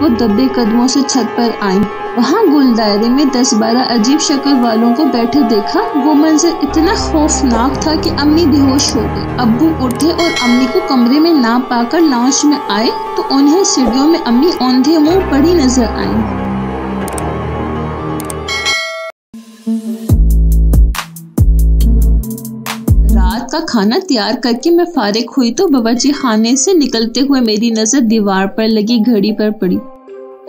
वो दबे कदमों से छत पर आईं। वहाँ गुलदायरे में 10-12 अजीब शक्ल वालों को बैठे देखा। वो मंजर इतना खौफनाक था कि अम्मी बेहोश हो गई। अब्बू उठे और अम्मी को कमरे में ना पाकर लाउंज में आए तो उन्हें सीढ़ियों में अम्मी औंधे मुंह पड़ी नजर आई। रात का खाना तैयार करके मैं फारिग हुई तो बावर्ची खाने से निकलते हुए मेरी नजर दीवार पर लगी घड़ी पर पड़ी।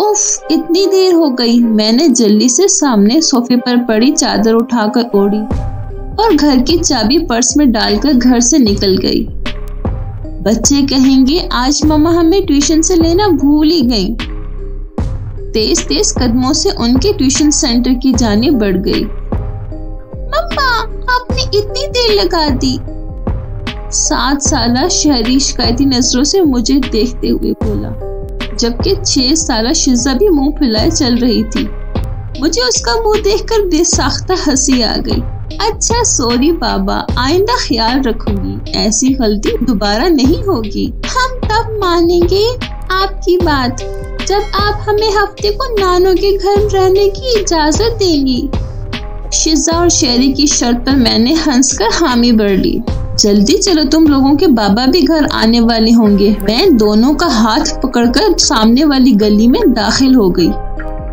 उफ, इतनी देर हो गई। मैंने जल्दी से सामने सोफे पर पड़ी चादर उठाकर ओढ़ी और घर की चाबी पर्स में डालकर घर से निकल गई। बच्चे कहेंगे आज मम्मा हमें ट्यूशन से लेना भूल ही गई। तेज तेज कदमों से उनके ट्यूशन सेंटर की जानिब बढ़ गई। मम्मा, आपने इतनी देर लगा दी। 7 साला शहरी शिकायती नजरों से मुझे देखते हुए बोला, जबकि 6 साला शिजा भी मुंह फुलाए चल रही थी। मुझे उसका मुंह देखकर बेसाख्ता हंसी आ गई। अच्छा सॉरी बाबा, आइंदा ख्याल रखूंगी, ऐसी गलती दोबारा नहीं होगी। हम तब मानेंगे आपकी बात जब आप हमें हफ्ते को नानों के घर रहने की इजाजत देंगी। शिजा और शेरी की शर्त पर मैंने हंसकर हामी भर ली। जल्दी चलो, तुम लोगों के बाबा भी घर आने वाले होंगे। मैं दोनों का हाथ पकड़कर सामने वाली गली में दाखिल हो गई।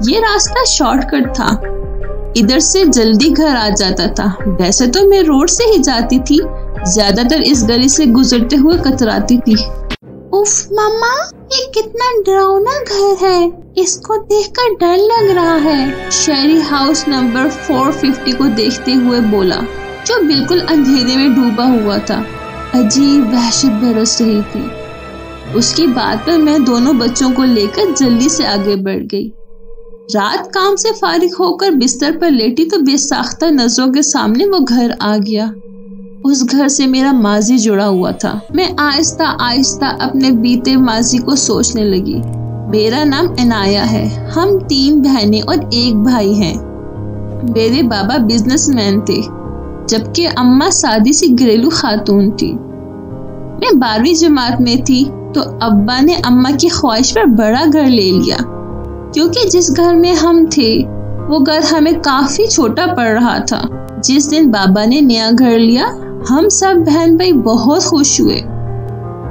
ये रास्ता शॉर्टकट था, इधर से जल्दी घर आ जाता था। वैसे तो मैं रोड से ही जाती थी, ज्यादातर इस गली से गुजरते हुए कतराती थी। उफ मम्मा, ये कितना डरावना घर है, इसको देखकर डर लग रहा है। शेरी हाउस नंबर 450 को देखते हुए बोला, जो बिल्कुल अंधेरे में डूबा हुआ था। अजीब वहशत बरस रही थी। उसकी बात पर मैं दोनों बच्चों को लेकर जल्दी से आगे बढ़ गई। रात काम से फारिग होकर बिस्तर पर लेटी तो बेसाख्ता नजरों के सामने वो घर आ गया। उस घर से मेरा माजी जुड़ा हुआ था। मैं आहिस्ता आहिस्ता अपने बीते माजी को सोचने लगी। मेरा नाम इनाया है। हम 3 बहनें और 1 भाई हैं। मेरे बाबा बिजनेसमैन थे, जबकि अम्मा सादी सी घरेलू खातून थी। मैं 12वीं जमात में थी तो अब्बा ने अम्मा की ख्वाहिश पर बड़ा घर ले लिया, क्योंकि जिस घर में हम थे वो घर हमें काफी छोटा पड़ रहा था। जिस दिन बाबा ने नया घर लिया, हम सब बहन भाई बहुत खुश हुए।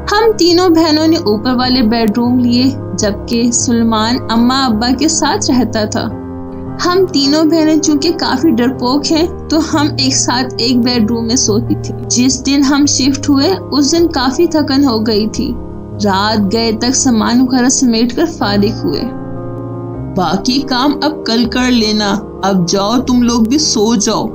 हम तीनों बहनों ने ऊपर वाले बेडरूम लिए, जबकि सुलेमान अम्मा अब्बा के साथ रहता था। हम तीनों बहनें चूंकि काफी डरपोक हैं, तो हम एक साथ एक बेडरूम में सोती थी। जिस दिन हम शिफ्ट हुए उस दिन काफी थकन हो गई थी। रात गए तक सामान वगैरह समेट कर फारिग हुए। बाकी काम अब कल कर लेना, अब जाओ तुम लोग भी सो जाओ।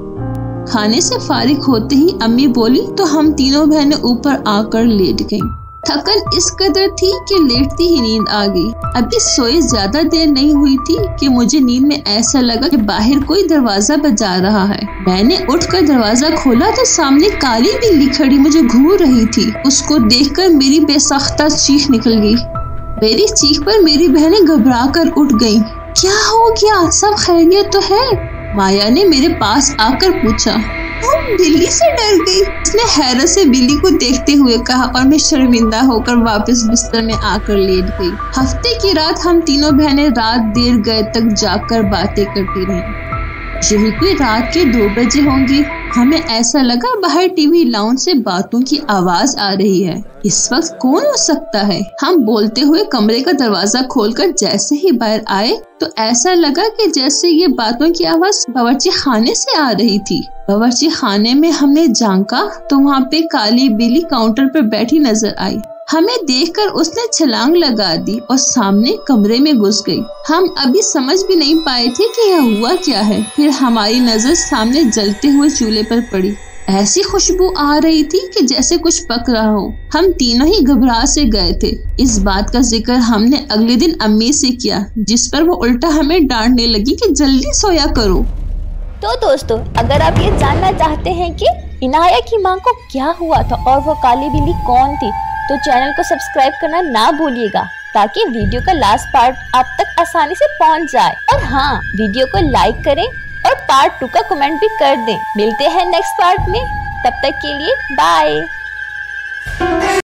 खाने से फारिग होते ही अम्मी बोली तो हम तीनों बहनें ऊपर आकर लेट गईं। थकन इस कदर थी कि लेटती ही नींद आ गई। अभी सोए ज्यादा देर नहीं हुई थी कि मुझे नींद में ऐसा लगा कि बाहर कोई दरवाजा बजा रहा है। मैंने उठकर दरवाजा खोला तो सामने काली बिल्ली खड़ी मुझे घूर रही थी। उसको देखकर मेरी बेसाख्ता चीख निकल गई। मेरी चीख पर मेरी बहनें घबरा कर उठ गईं। क्या हो गया, सब खैरियत तो है? माया ने मेरे पास आकर पूछा। तुम बिल्ली से डर गई? उसने हैरत से बिल्ली को देखते हुए कहा और मैं शर्मिंदा होकर वापस बिस्तर में आकर लेट गई। हफ्ते की रात हम तीनों बहनें रात देर गए तक जाकर बातें करती रहीं। यही कोई रात के 2 बजे होंगी। हमें ऐसा लगा बाहर टीवी लाउंज से बातों की आवाज आ रही है। इस वक्त कौन हो सकता है? हम बोलते हुए कमरे का दरवाजा खोलकर जैसे ही बाहर आए तो ऐसा लगा कि जैसे ये बातों की आवाज बावर्ची खाने से आ रही थी। बावर्ची खाने में हमने झांका तो वहाँ पे काली बिल्ली काउंटर पर बैठी नजर आई। हमें देखकर उसने छलांग लगा दी और सामने कमरे में घुस गई। हम अभी समझ भी नहीं पाए थे कि यह हुआ क्या है। फिर हमारी नजर सामने जलते हुए चूल्हे पर पड़ी। ऐसी खुशबू आ रही थी कि जैसे कुछ पक रहा हो। हम तीनों ही घबरा से गए थे। इस बात का जिक्र हमने अगले दिन अम्मी से किया, जिस पर वो उल्टा हमें डांटने लगी कि जल्दी सोया करो। तो दोस्तों, अगर आप ये जानना चाहते हैं कि इनाया की माँ को क्या हुआ था और वो काली बिल्ली कौन थी, तो चैनल को सब्सक्राइब करना ना भूलिएगा, ताकि वीडियो का लास्ट पार्ट आप तक आसानी से पहुंच जाए। और हाँ, वीडियो को लाइक करें और पार्ट 2 का कमेंट भी कर दें। मिलते हैं नेक्स्ट पार्ट में, तब तक के लिए बाय।